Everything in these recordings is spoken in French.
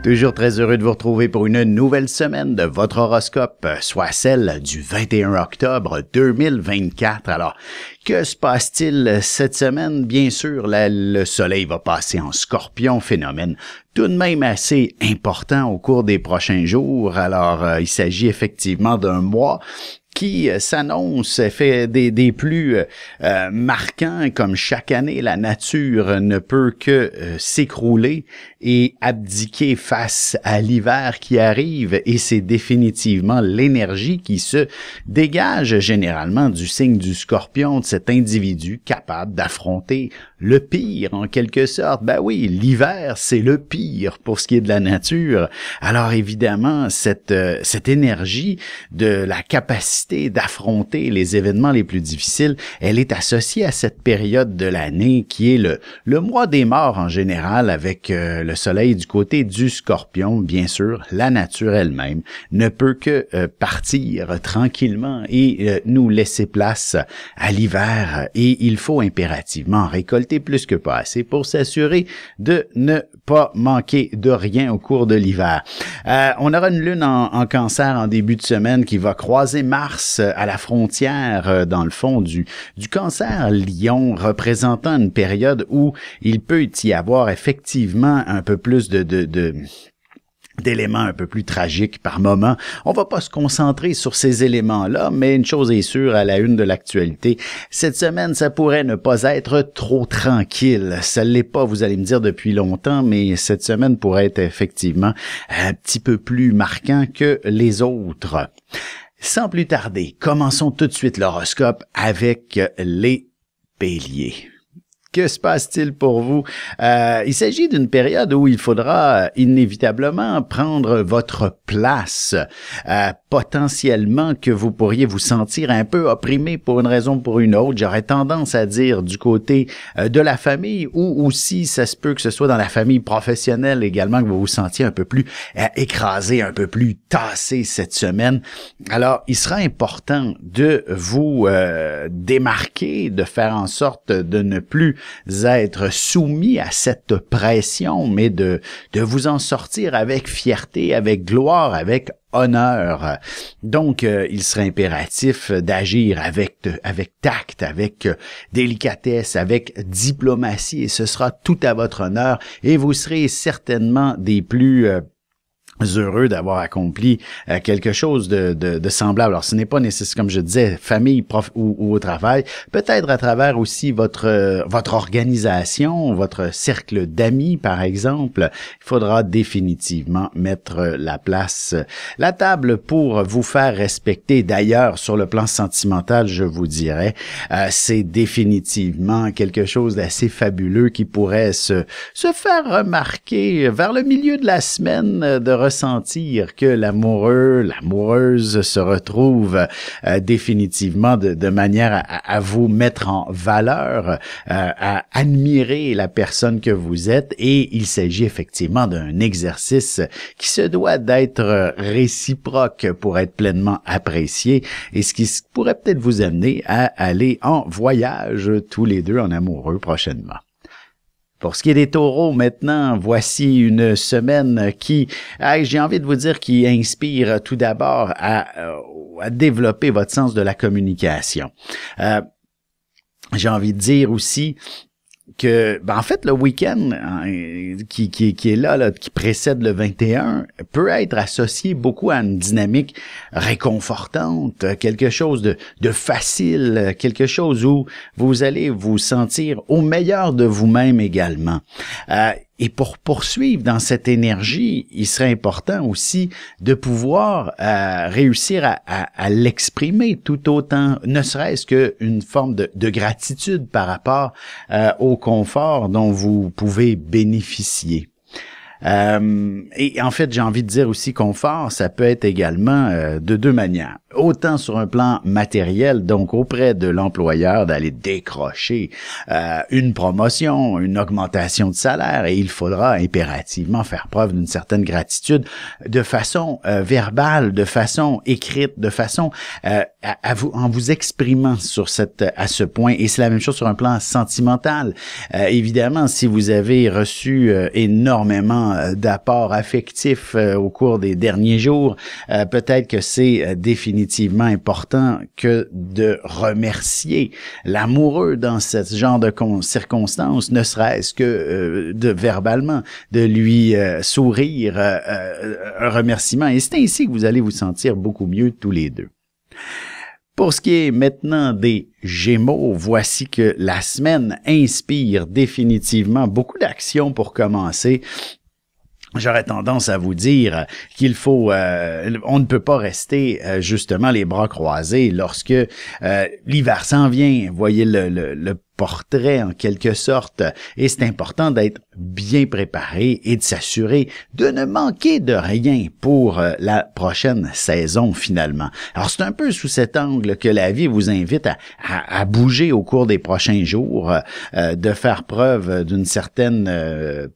Toujours très heureux de vous retrouver pour une nouvelle semaine de votre horoscope, soit celle du 21 octobre 2024. Alors, que se passe-t-il cette semaine? Bien sûr, le soleil va passer en Scorpion, phénomène tout de même assez important au cours des prochains jours. Alors, il s'agit effectivement d'un mois qui s'annonce, fait des plus marquants, comme chaque année, la nature ne peut que s'écrouler et abdiquer face à l'hiver qui arrive, et c'est définitivement l'énergie qui se dégage généralement du signe du Scorpion, de cet individu capable d'affronter le pire en quelque sorte. Ben oui, l'hiver, c'est le pire pour ce qui est de la nature. Alors évidemment, cette énergie de la capacité d'affronter les événements les plus difficiles, elle est associée à cette période de l'année qui est le mois des morts en général, avec le soleil du côté du Scorpion. Bien sûr, la nature elle-même ne peut que partir tranquillement et nous laisser place à l'hiver, et il faut impérativement récolter plus que pas assez pour s'assurer de ne pas manquer de rien au cours de l'hiver. On aura une lune en cancer en début de semaine qui va croiser Mars à la frontière, dans le fond, du cancer Lion, représentant une période où il peut y avoir effectivement un peu plus d'éléments un peu plus tragiques par moment. On va pas se concentrer sur ces éléments-là, mais une chose est sûre, à la une de l'actualité, cette semaine, ça pourrait ne pas être trop tranquille. Ça l'est pas, vous allez me dire, depuis longtemps, mais cette semaine pourrait être effectivement un petit peu plus marquant que les autres. Sans plus tarder, commençons tout de suite l'horoscope avec les Béliers. Que se passe-t-il pour vous? Il s'agit d'une période où il faudra inévitablement prendre votre place. Potentiellement que vous pourriez vous sentir un peu opprimé pour une raison ou pour une autre. J'aurais tendance à dire du côté de la famille, ou aussi ça se peut que ce soit dans la famille professionnelle également, que vous vous sentiez un peu plus écrasé, un peu plus tassé cette semaine. Alors, il sera important de vous démarquer, de faire en sorte de ne plus être soumis à cette pression, mais de vous en sortir avec fierté, avec gloire, avec honneur. Donc, il serait impératif d'agir avec tact, avec délicatesse, avec diplomatie, et ce sera tout à votre honneur, et vous serez certainement des plus heureux d'avoir accompli quelque chose de semblable. Alors, ce n'est pas nécessaire, comme je disais, famille, prof ou au travail. Peut-être à travers aussi votre organisation, votre cercle d'amis, par exemple. Il faudra définitivement mettre la table pour vous faire respecter. D'ailleurs, sur le plan sentimental, je vous dirais, c'est définitivement quelque chose d'assez fabuleux qui pourrait se faire remarquer vers le milieu de la semaine, de ressentir que l'amoureuse se retrouve définitivement de manière à vous mettre en valeur, à admirer la personne que vous êtes, et il s'agit effectivement d'un exercice qui se doit d'être réciproque pour être pleinement apprécié, et ce qui pourrait peut-être vous amener à aller en voyage tous les deux en amoureux prochainement. Pour ce qui est des taureaux, maintenant, voici une semaine qui, j'ai envie de vous dire, qui inspire tout d'abord à développer votre sens de la communication. J'ai envie de dire aussi que, en fait, le week-end qui est là, qui précède le 21, peut être associé beaucoup à une dynamique réconfortante, quelque chose de facile, quelque chose où vous allez vous sentir au meilleur de vous-même également. Et pour poursuivre dans cette énergie, il serait important aussi de pouvoir réussir à l'exprimer tout autant, ne serait-ce qu'une forme de gratitude par rapport au confort dont vous pouvez bénéficier. Et en fait, j'ai envie de dire aussi confort, ça peut être également de deux manières. Autant sur un plan matériel, donc auprès de l'employeur d'aller décrocher une promotion, une augmentation de salaire, et il faudra impérativement faire preuve d'une certaine gratitude de façon verbale, de façon écrite, de façon en vous exprimant sur à ce point. Et c'est la même chose sur un plan sentimental. Évidemment, si vous avez reçu énormément d'apports affectifs au cours des derniers jours, peut-être que c'est définitivement important que de remercier l'amoureux dans ce genre de circonstances, ne serait-ce que verbalement, de lui sourire un remerciement. Et c'est ainsi que vous allez vous sentir beaucoup mieux tous les deux. Pour ce qui est maintenant des Gémeaux, voici que la semaine inspire définitivement beaucoup d'actions pour commencer. J'aurais tendance à vous dire qu'il faut, on ne peut pas rester justement les bras croisés lorsque l'hiver s'en vient. Voyez le portrait en quelque sorte, et c'est important d'être bien préparé et de s'assurer de ne manquer de rien pour la prochaine saison finalement. Alors c'est un peu sous cet angle que la vie vous invite à bouger au cours des prochains jours, de faire preuve d'une certaine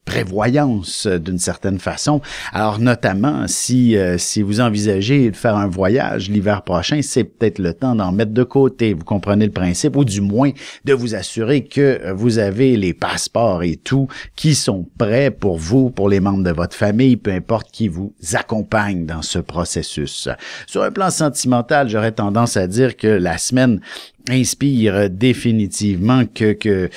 prévoyance, d'une certaine façon. Alors notamment si vous envisagez de faire un voyage l'hiver prochain, c'est peut-être le temps d'en mettre de côté, vous comprenez le principe, ou du moins de vous assurer que vous avez les passeports et tout qui sont prêts pour vous, pour les membres de votre famille, peu importe qui vous accompagne dans ce processus. Sur un plan sentimental, j'aurais tendance à dire que la semaine inspire définitivement que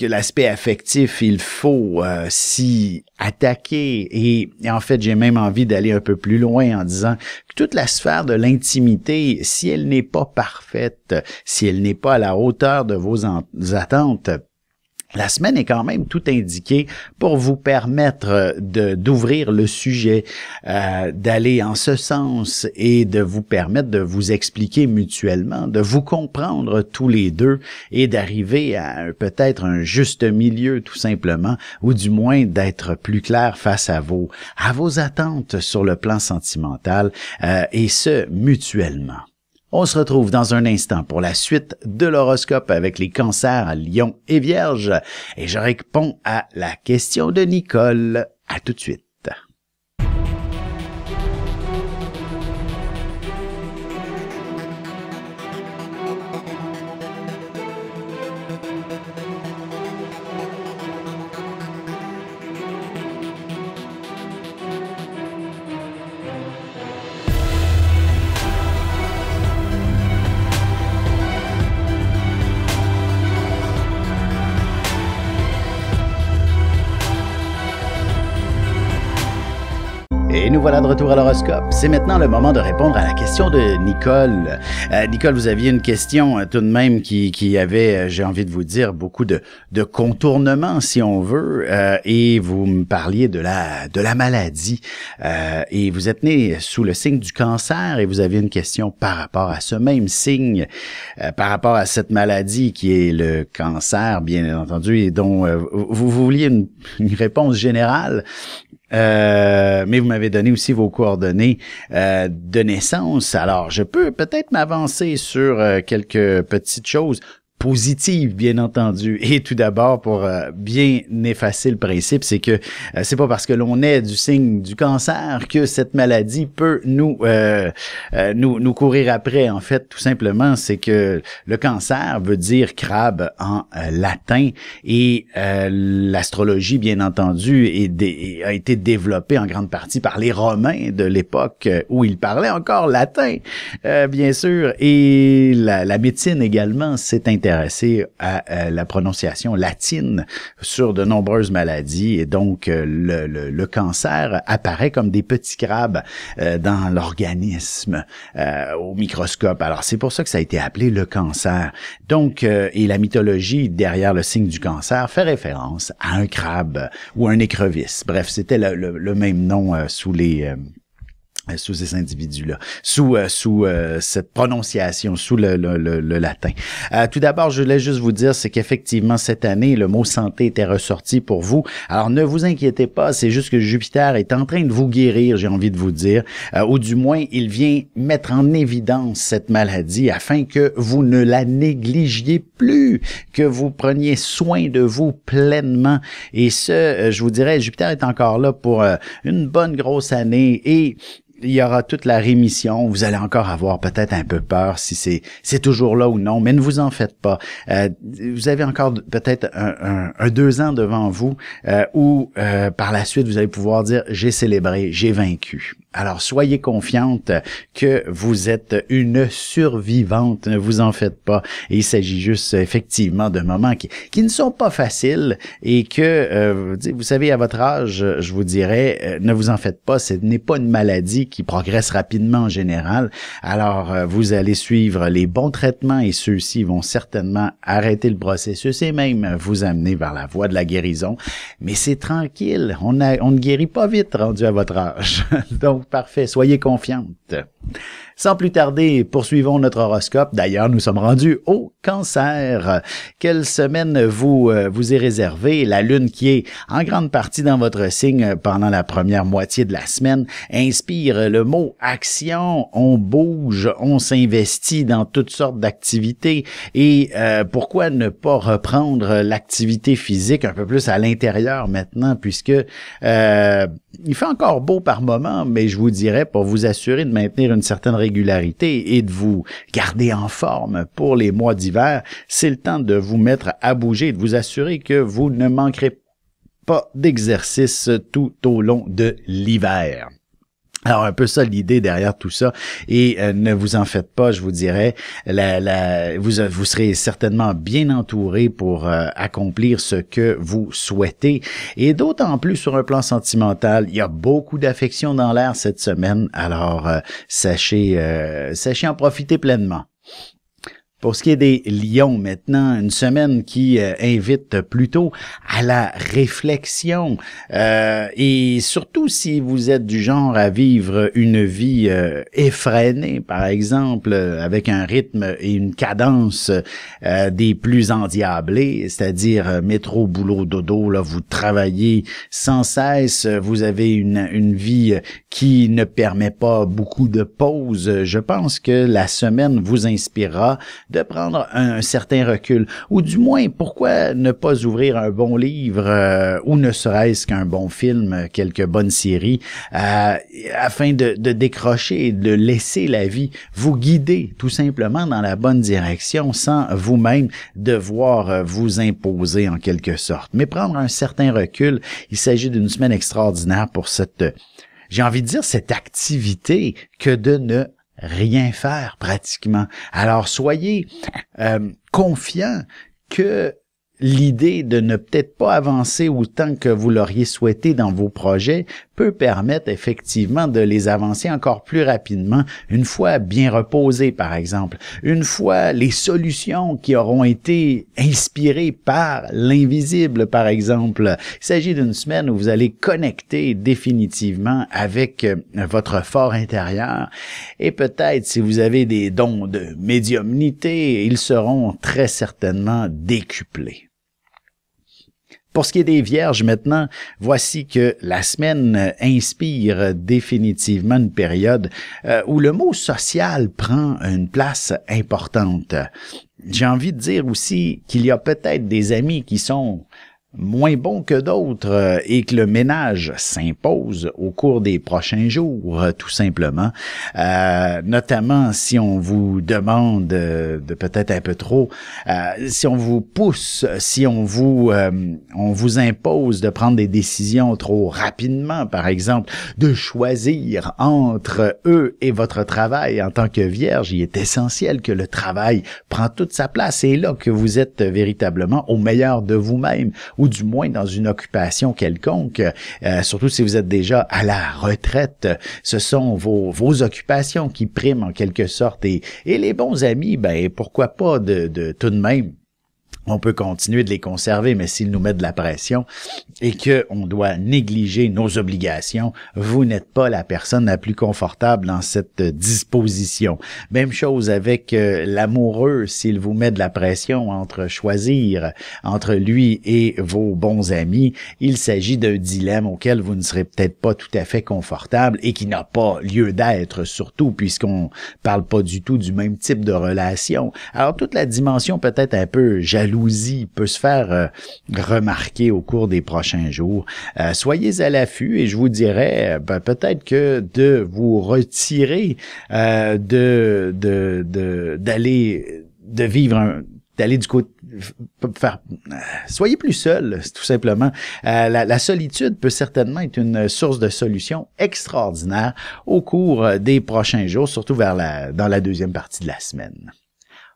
l'aspect affectif, il faut s'y attaquer et en fait, j'ai même envie d'aller un peu plus loin en disant que toute la sphère de l'intimité, si elle n'est pas parfaite, si elle n'est pas à la hauteur de vos attentes, la semaine est quand même tout indiquée pour vous permettre d'ouvrir le sujet, d'aller en ce sens et de vous permettre de vous expliquer mutuellement, de vous comprendre tous les deux et d'arriver à peut-être un juste milieu tout simplement, ou du moins d'être plus clair face à vos attentes sur le plan sentimental, et ce mutuellement. On se retrouve dans un instant pour la suite de l'horoscope avec les cancers, Lion et Vierge. Et je réponds à la question de Nicole. À tout de suite. Et nous voilà de retour à l'horoscope. C'est maintenant le moment de répondre à la question de Nicole. Nicole, vous aviez une question tout de même qui avait, j'ai envie de vous dire, beaucoup de contournements, si on veut, et vous me parliez de la maladie. Et vous êtes né sous le signe du cancer et vous avez une question par rapport à ce même signe, par rapport à cette maladie qui est le cancer, bien entendu, et dont vous vouliez une réponse générale. Mais vous m'avez donné aussi vos coordonnées de naissance. Alors, je peux peut-être m'avancer sur quelques petites choses positive, bien entendu. Et tout d'abord, pour bien effacer le principe, c'est que c'est pas parce que l'on est du signe du cancer que cette maladie peut nous courir après. En fait, tout simplement, c'est que le cancer veut dire crabe en latin et l'astrologie, bien entendu, a été développée en grande partie par les Romains de l'époque où ils parlaient encore latin, bien sûr, et la médecine également s'est intéressée à la prononciation latine sur de nombreuses maladies et donc le cancer apparaît comme des petits crabes dans l'organisme au microscope. Alors c'est pour ça que ça a été appelé le cancer. Donc et la mythologie derrière le signe du cancer fait référence à un crabe ou un écrevisse. Bref, c'était le même nom sous ces individus-là, sous cette prononciation, sous le latin. Tout d'abord, je voulais juste vous dire, c'est qu'effectivement, cette année, le mot santé était ressorti pour vous. Alors, ne vous inquiétez pas, c'est juste que Jupiter est en train de vous guérir, j'ai envie de vous dire, ou du moins, il vient mettre en évidence cette maladie afin que vous ne la négligiez plus, que vous preniez soin de vous pleinement. Et je vous dirais, Jupiter est encore là pour une bonne grosse année et il y aura toute la rémission. Vous allez encore avoir peut-être un peu peur si c'est toujours là ou non, mais ne vous en faites pas. Vous avez encore peut-être un 2 ans devant vous où par la suite vous allez pouvoir dire j'ai célébré, j'ai vaincu. Alors soyez confiante que vous êtes une survivante, ne vous en faites pas. Et il s'agit juste effectivement de moments qui ne sont pas faciles et que vous savez, à votre âge, je vous dirais, ne vous en faites pas, ce n'est pas une maladie qui progresse rapidement en général. Alors vous allez suivre les bons traitements et ceux-ci vont certainement arrêter le processus et même vous amener vers la voie de la guérison. Mais c'est tranquille, on ne guérit pas vite rendu à votre âge. Donc parfait, soyez confiante. Sans plus tarder, poursuivons notre horoscope. D'ailleurs, nous sommes rendus au Cancer. Quelle semaine vous est réservée? La Lune, qui est en grande partie dans votre signe pendant la première moitié de la semaine, inspire le mot action. On bouge, on s'investit dans toutes sortes d'activités. Et pourquoi ne pas reprendre l'activité physique un peu plus à l'intérieur maintenant, puisque il fait encore beau par moment, mais je vous dirais, pour vous assurer de maintenir une certaine régularité et de vous garder en forme pour les mois d'hiver, c'est le temps de vous mettre à bouger, de vous assurer que vous ne manquerez pas d'exercice tout au long de l'hiver. Alors, un peu ça l'idée derrière tout ça. Et ne vous en faites pas, je vous dirais, vous serez certainement bien entouré pour accomplir ce que vous souhaitez. Et d'autant plus sur un plan sentimental, il y a beaucoup d'affection dans l'air cette semaine. Alors, sachez en profiter pleinement. Pour ce qui est des lions, maintenant, une semaine qui invite plutôt à la réflexion et surtout si vous êtes du genre à vivre une vie effrénée, par exemple, avec un rythme et une cadence des plus endiablés, c'est-à-dire métro, boulot, dodo, là, vous travaillez sans cesse, vous avez une vie qui ne permet pas beaucoup de pauses. Je pense que la semaine vous inspirera de prendre un certain recul, ou du moins, pourquoi ne pas ouvrir un bon livre ou ne serait-ce qu'un bon film, quelques bonnes séries, afin de décrocher et de laisser la vie vous guider tout simplement dans la bonne direction sans vous-même devoir vous imposer en quelque sorte. Mais prendre un certain recul, il s'agit d'une semaine extraordinaire pour j'ai envie de dire cette activité que de ne rien faire pratiquement. Alors soyez confiants que l'idée de ne peut-être pas avancer autant que vous l'auriez souhaité dans vos projets peut permettre effectivement de les avancer encore plus rapidement une fois bien reposés, par exemple. Une fois les solutions qui auront été inspirées par l'invisible, par exemple. Il s'agit d'une semaine où vous allez connecter définitivement avec votre fort intérieur et peut-être si vous avez des dons de médiumnité, ils seront très certainement décuplés. Pour ce qui est des Vierges maintenant, voici que la semaine inspire définitivement une période où le mot social prend une place importante. J'ai envie de dire aussi qu'il y a peut-être des amis qui sont moins bons que d'autres et que le ménage s'impose au cours des prochains jours, tout simplement. Notamment si on vous demande de peut-être un peu trop, si on vous pousse, si on vous impose de prendre des décisions trop rapidement, par exemple, de choisir entre eux et votre travail en tant que Vierge, il est essentiel que le travail prend toute sa place. C'est là que vous êtes véritablement au meilleur de vous-même, ou du moins dans une occupation quelconque, surtout si vous êtes déjà à la retraite. Ce sont vos occupations qui priment en quelque sorte. Et les bons amis, ben pourquoi pas de tout de même. On peut continuer de les conserver, mais s'ils nous mettent de la pression et qu'on doit négliger nos obligations, vous n'êtes pas la personne la plus confortable dans cette disposition. Même chose avec l'amoureux, s'il vous met de la pression entre choisir entre lui et vos bons amis, il s'agit d'un dilemme auquel vous ne serez peut-être pas tout à fait confortable et qui n'a pas lieu d'être, surtout puisqu'on parle pas du tout du même type de relation. Alors toute la dimension peut-être un peu jaloux jalousie peut se faire remarquer au cours des prochains jours. Soyez à l'affût et je vous dirais peut-être que de vous retirer d'aller du côté soyez plus seul, tout simplement. La solitude peut certainement être une source de solution extraordinaire au cours des prochains jours, surtout dans la deuxième partie de la semaine.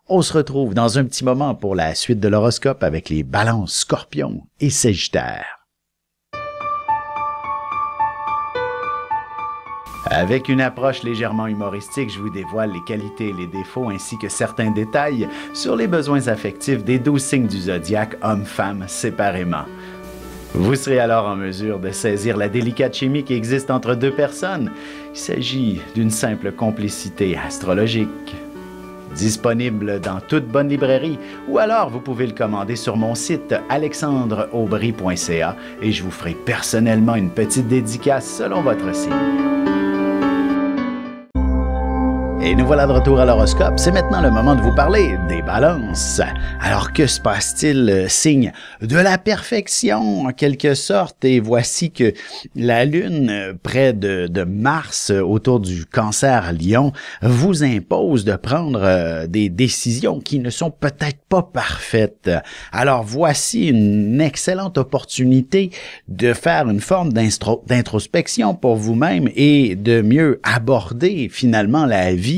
On se retrouve dans un petit moment pour la suite de l'horoscope avec les balances Scorpions et Sagittaires. Avec une approche légèrement humoristique, je vous dévoile les qualités et les défauts ainsi que certains détails sur les besoins affectifs des 12 signes du zodiaque, hommes-femmes séparément. Vous serez alors en mesure de saisir la délicate chimie qui existe entre deux personnes. Il s'agit d'une simple complicité astrologique. Disponible dans toute bonne librairie ou alors vous pouvez le commander sur mon site alexandreaubry.ca et je vous ferai personnellement une petite dédicace selon votre signe. Et nous voilà de retour à l'horoscope. C'est maintenant le moment de vous parler des balances. Alors, que se passe-t-il? Signe de la perfection, en quelque sorte. Et voici que la Lune, près de Mars, autour du Cancer Lion, vous impose de prendre des décisions qui ne sont peut-être pas parfaites. Alors, voici une excellente opportunité de faire une forme d'introspection pour vous-même et de mieux aborder finalement la vie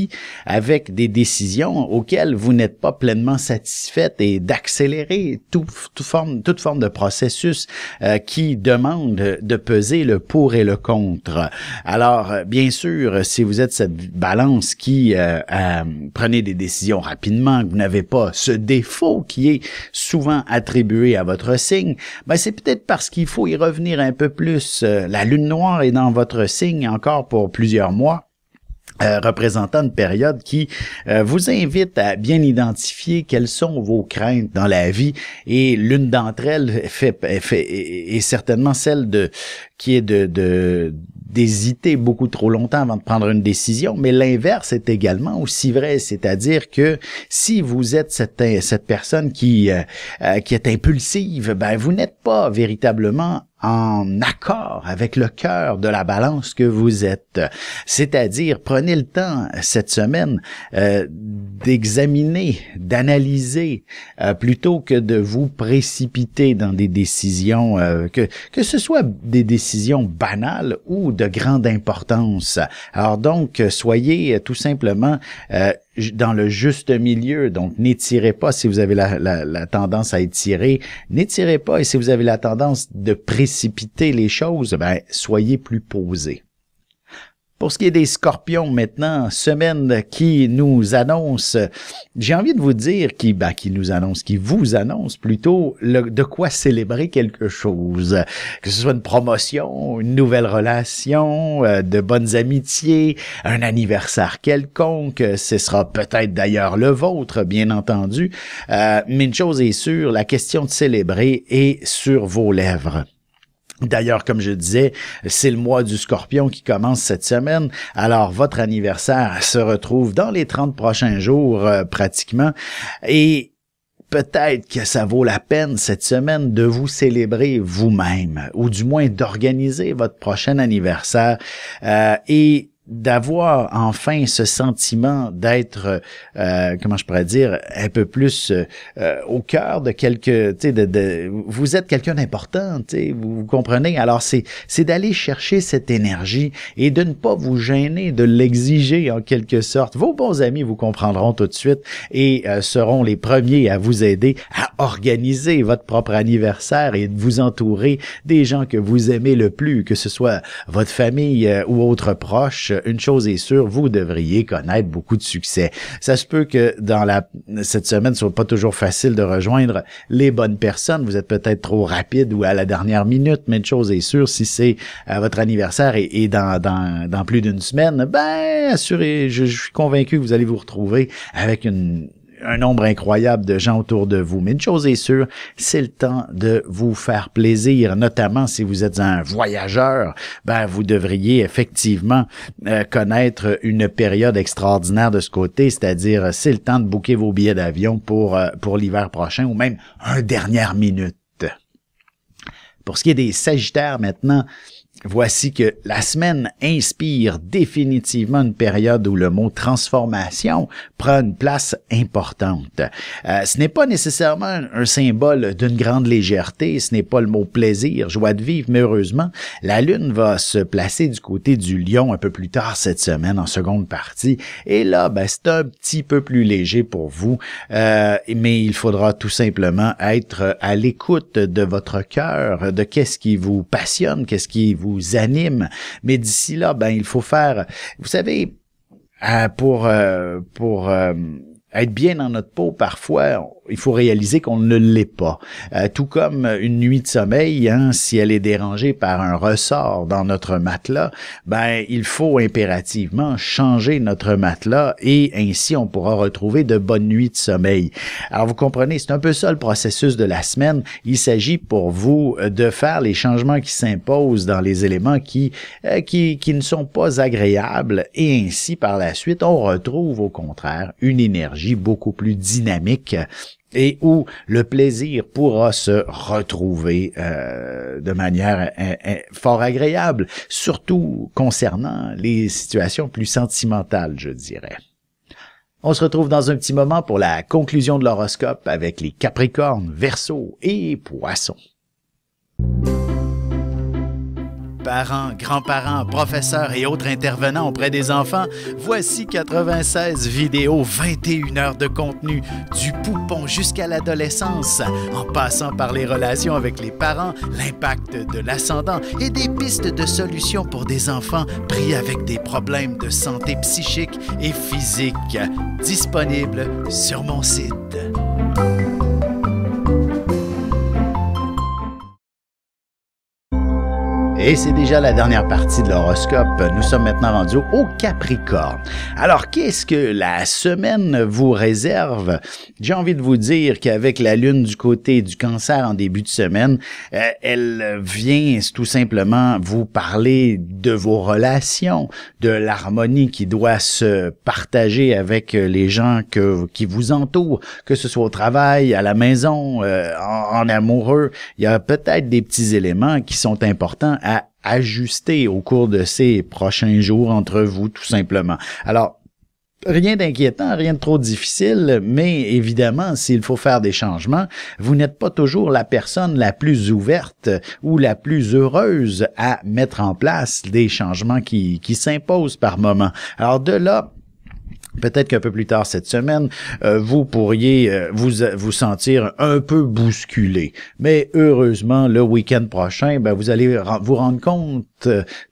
avec des décisions auxquelles vous n'êtes pas pleinement satisfaite et d'accélérer toute forme de processus qui demande de peser le pour et le contre. Alors, bien sûr, si vous êtes cette balance qui prenez des décisions rapidement, que vous n'avez pas ce défaut qui est souvent attribué à votre signe, ben c'est peut-être parce qu'il faut y revenir un peu plus. La lune noire est dans votre signe encore pour plusieurs mois. Représentant une période qui vous invite à bien identifier quelles sont vos craintes dans la vie et l'une d'entre elles est certainement celle qui est d'hésiter beaucoup trop longtemps avant de prendre une décision, mais l'inverse est également aussi vrai, c'est-à-dire que si vous êtes cette personne qui est impulsive, ben vous n'êtes pas véritablement en accord avec le cœur de la balance que vous êtes. C'est-à-dire, prenez le temps cette semaine d'examiner, d'analyser, plutôt que de vous précipiter dans des décisions, que ce soit des décisions banales ou de grande importance. Alors donc, soyez tout simplement dans le juste milieu, donc n'étirez pas si vous avez la tendance à étirer, n'étirez pas, et si vous avez la tendance de précipiter les choses, ben soyez plus posé. Pour ce qui est des Scorpions maintenant, semaine qui nous annonce, j'ai envie de vous dire qui vous annonce plutôt de quoi célébrer quelque chose, que ce soit une promotion, une nouvelle relation, de bonnes amitiés, un anniversaire quelconque, ce sera peut-être d'ailleurs le vôtre, bien entendu, mais une chose est sûre, la question de célébrer est sur vos lèvres. D'ailleurs, comme je disais, c'est le mois du Scorpion qui commence cette semaine. Alors, votre anniversaire se retrouve dans les 30 prochains jours pratiquement. Et peut-être que ça vaut la peine cette semaine de vous célébrer vous-même, ou du moins d'organiser votre prochain anniversaire et d'avoir enfin ce sentiment d'être, comment je pourrais dire, un peu plus au cœur de vous êtes quelqu'un d'important, vous comprenez. Alors c'est d'aller chercher cette énergie et de ne pas vous gêner, de l'exiger en quelque sorte. Vos bons amis vous comprendront tout de suite et seront les premiers à vous aider à organiser votre propre anniversaire et de vous entourer des gens que vous aimez le plus, que ce soit votre famille ou autres proches. Une chose est sûre, vous devriez connaître beaucoup de succès. Ça se peut que cette semaine, ce soit pas toujours facile de rejoindre les bonnes personnes. Vous êtes peut-être trop rapide ou à la dernière minute, mais une chose est sûre, si c'est votre anniversaire et dans plus d'une semaine, ben assurez, je suis convaincu que vous allez vous retrouver avec un nombre incroyable de gens autour de vous. Mais une chose est sûre, c'est le temps de vous faire plaisir, notamment si vous êtes un voyageur. Ben, vous devriez effectivement connaître une période extraordinaire de ce côté, c'est-à-dire c'est le temps de booker vos billets d'avion pour l'hiver prochain ou même un dernière minute. Pour ce qui est des Sagittaires maintenant, voici que la semaine inspire définitivement une période où le mot transformation prend une place importante. Ce n'est pas nécessairement un symbole d'une grande légèreté, ce n'est pas le mot plaisir, joie de vivre, mais heureusement, la Lune va se placer du côté du Lion un peu plus tard cette semaine en seconde partie. Et là, ben, c'est un petit peu plus léger pour vous, mais il faudra tout simplement être à l'écoute de votre cœur, de qu'est-ce qui vous passionne, qu'est-ce qui vous anime, mais d'ici là, ben il faut faire, vous savez, pour être bien dans notre peau, parfois, il faut réaliser qu'on ne l'est pas. Tout comme une nuit de sommeil, hein, si elle est dérangée par un ressort dans notre matelas, ben il faut impérativement changer notre matelas et ainsi on pourra retrouver de bonnes nuits de sommeil. Alors vous comprenez, c'est un peu ça le processus de la semaine. Il s'agit pour vous de faire les changements qui s'imposent dans les éléments qui ne sont pas agréables et ainsi par la suite on retrouve au contraire une énergie beaucoup plus dynamique et où le plaisir pourra se retrouver de manière fort agréable, surtout concernant les situations plus sentimentales, je dirais. On se retrouve dans un petit moment pour la conclusion de l'horoscope avec les Capricornes, Verseaux et Poissons. Parents, grands-parents, professeurs et autres intervenants auprès des enfants, voici 96 vidéos, 21 heures de contenu, du poupon jusqu'à l'adolescence, en passant par les relations avec les parents, l'impact de l'ascendant et des pistes de solutions pour des enfants pris avec des problèmes de santé psychique et physique. Disponible sur mon site. Et c'est déjà la dernière partie de l'horoscope. Nous sommes maintenant rendus au Capricorne. Alors, qu'est-ce que la semaine vous réserve? J'ai envie de vous dire qu'avec la Lune du côté du Cancer en début de semaine, elle vient tout simplement vous parler de vos relations, de l'harmonie qui doit se partager avec les gens qui vous entourent, que ce soit au travail, à la maison, en amoureux. Il y a peut-être des petits éléments qui sont importants à ajuster au cours de ces prochains jours entre vous, tout simplement. Alors, rien d'inquiétant, rien de trop difficile, mais évidemment, s'il faut faire des changements, vous n'êtes pas toujours la personne la plus ouverte ou la plus heureuse à mettre en place des changements qui s'imposent par moment. Alors de là, peut-être qu'un peu plus tard cette semaine, vous pourriez vous sentir un peu bousculé. Mais heureusement, le week-end prochain, ben, vous allez vous rendre compte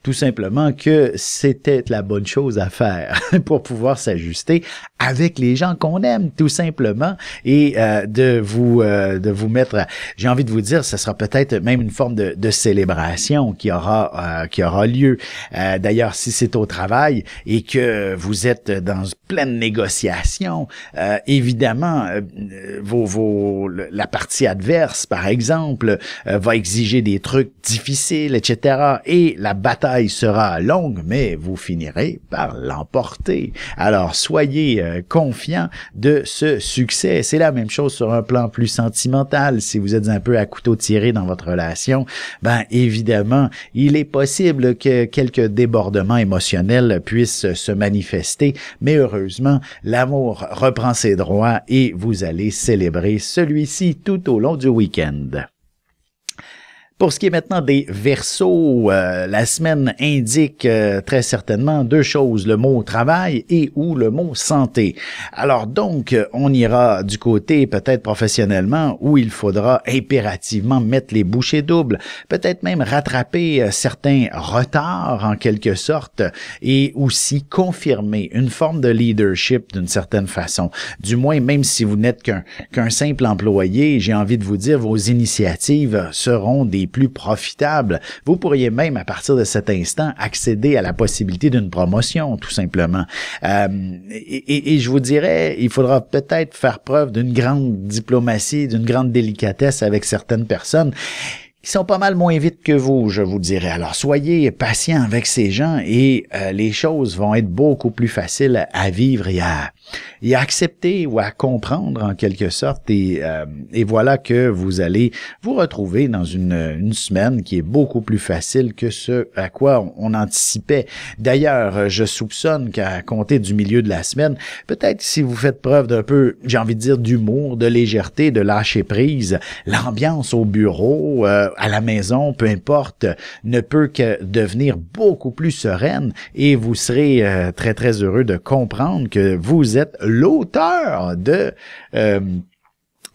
tout simplement que c'était la bonne chose à faire pour pouvoir s'ajuster avec les gens qu'on aime, tout simplement, et de vous mettre, j'ai envie de vous dire, ce sera peut-être même une forme de célébration qui aura lieu. D'ailleurs, si c'est au travail et que vous êtes dans pleine négociation, évidemment, la partie adverse, par exemple, va exiger des trucs difficiles, etc. Et la bataille sera longue, mais vous finirez par l'emporter. Alors, soyez confiants de ce succès. C'est la même chose sur un plan plus sentimental. Si vous êtes un peu à couteau tiré dans votre relation, ben évidemment, il est possible que quelques débordements émotionnels puissent se manifester, mais heureusement, l'amour reprend ses droits et vous allez célébrer celui-ci tout au long du week-end. Pour ce qui est maintenant des Verseaux, la semaine indique très certainement deux choses, le mot travail et ou le mot santé. Alors donc, on ira du côté peut-être professionnellement où il faudra impérativement mettre les bouchées doubles, peut-être même rattraper certains retards en quelque sorte et aussi confirmer une forme de leadership d'une certaine façon. Du moins, même si vous n'êtes qu'un simple employé, j'ai envie de vous dire, vos initiatives seront des plus profitable. Vous pourriez même, à partir de cet instant, accéder à la possibilité d'une promotion, tout simplement. Et je vous dirais, il faudra peut-être faire preuve d'une grande diplomatie, d'une grande délicatesse avec certaines personnes qui sont pas mal moins vite que vous, je vous dirais. Alors, soyez patient avec ces gens et les choses vont être beaucoup plus faciles à vivre et à accepter ou à comprendre en quelque sorte. Et voilà que vous allez vous retrouver dans une semaine qui est beaucoup plus facile que ce à quoi on anticipait. D'ailleurs, je soupçonne qu'à compter du milieu de la semaine, peut-être si vous faites preuve d'un peu, j'ai envie de dire, d'humour, de légèreté, de lâcher prise, l'ambiance au bureau, à la maison, peu importe, ne peut que devenir beaucoup plus sereine et vous serez très, très heureux de comprendre que vous êtes l'auteur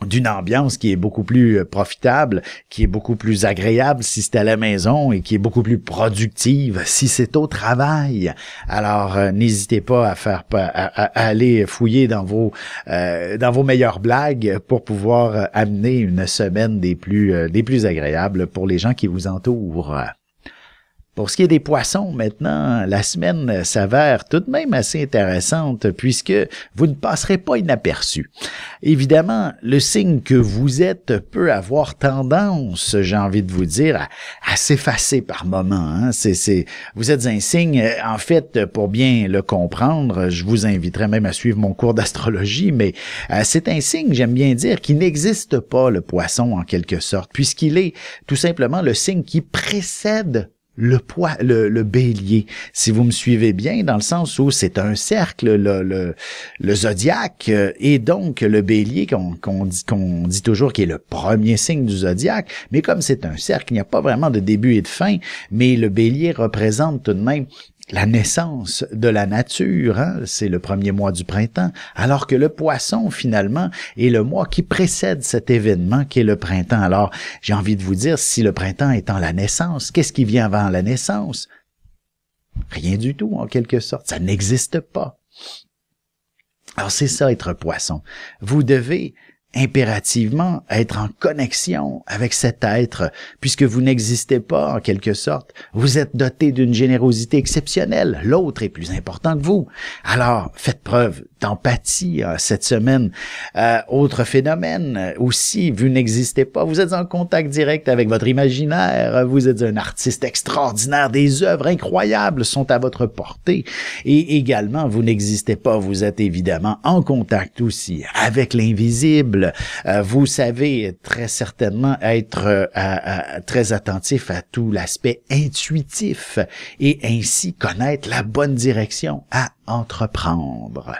d'une ambiance qui est beaucoup plus profitable, qui est beaucoup plus agréable si c'est à la maison et qui est beaucoup plus productive si c'est au travail. Alors, n'hésitez pas à aller fouiller dans vos meilleures blagues pour pouvoir amener une semaine des plus agréables pour les gens qui vous entourent. Pour ce qui est des poissons, maintenant, la semaine s'avère tout de même assez intéressante puisque vous ne passerez pas inaperçu. Évidemment, le signe que vous êtes peut avoir tendance, j'ai envie de vous dire, à s'effacer par moments. Hein. Vous êtes un signe, en fait, pour bien le comprendre, je vous inviterai même à suivre mon cours d'astrologie, mais c'est un signe, j'aime bien dire, qui n'existe pas, le poisson, en quelque sorte, puisqu'il est tout simplement le signe qui précède le bélier, si vous me suivez bien, dans le sens où c'est un cercle, le zodiaque, et donc le bélier qu'on dit toujours qui est le premier signe du zodiaque, mais comme c'est un cercle, il n'y a pas vraiment de début et de fin, mais le bélier représente tout de même la naissance de la nature, hein? C'est le premier mois du printemps, alors que le poisson, finalement, est le mois qui précède cet événement qui est le printemps. Alors, j'ai envie de vous dire, si le printemps étant la naissance, qu'est-ce qui vient avant la naissance? Rien du tout, en quelque sorte. Ça n'existe pas. Alors, c'est ça, être poisson. Vous devez impérativement être en connexion avec cet être, puisque vous n'existez pas en quelque sorte. Vous êtes doté d'une générosité exceptionnelle. L'autre est plus important que vous. Alors, faites preuve d'empathie cette semaine. Autre phénomène aussi, vous n'existez pas. Vous êtes en contact direct avec votre imaginaire. Vous êtes un artiste extraordinaire. Des œuvres incroyables sont à votre portée. Et également, vous n'existez pas. Vous êtes évidemment en contact aussi avec l'invisible. Vous savez très certainement être très attentif à tout l'aspect intuitif et ainsi connaître la bonne direction à entreprendre.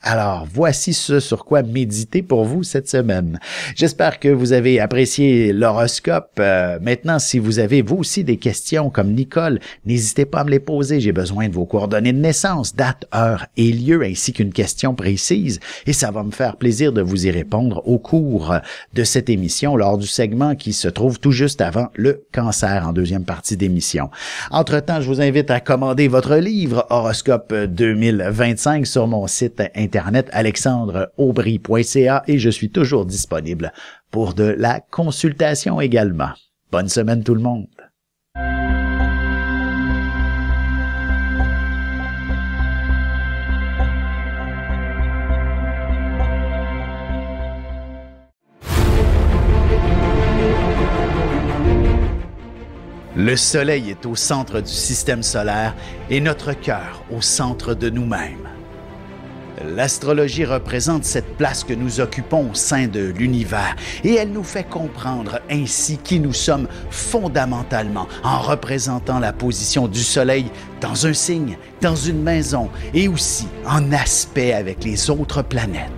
Alors, voici ce sur quoi méditer pour vous cette semaine. J'espère que vous avez apprécié l'horoscope. Maintenant, si vous avez vous aussi des questions comme Nicole, n'hésitez pas à me les poser. J'ai besoin de vos coordonnées de naissance, date, heure et lieu, ainsi qu'une question précise. Et ça va me faire plaisir de vous y répondre au cours de cette émission, lors du segment qui se trouve tout juste avant le cancer, en deuxième partie d'émission. Entre-temps, je vous invite à commander votre livre Horoscope 2025 sur mon site internet alexandreaubry.ca et je suis toujours disponible pour de la consultation également. Bonne semaine tout le monde! Le soleil est au centre du système solaire et notre cœur au centre de nous-mêmes. L'astrologie représente cette place que nous occupons au sein de l'univers et elle nous fait comprendre ainsi qui nous sommes fondamentalement en représentant la position du soleil dans un signe, dans une maison et aussi en aspect avec les autres planètes.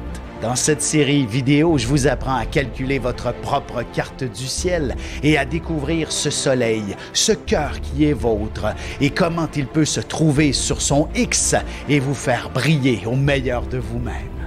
Dans cette série vidéo, je vous apprends à calculer votre propre carte du ciel et à découvrir ce soleil, ce cœur qui est vôtre et comment il peut se trouver sur son X et vous faire briller au meilleur de vous-même.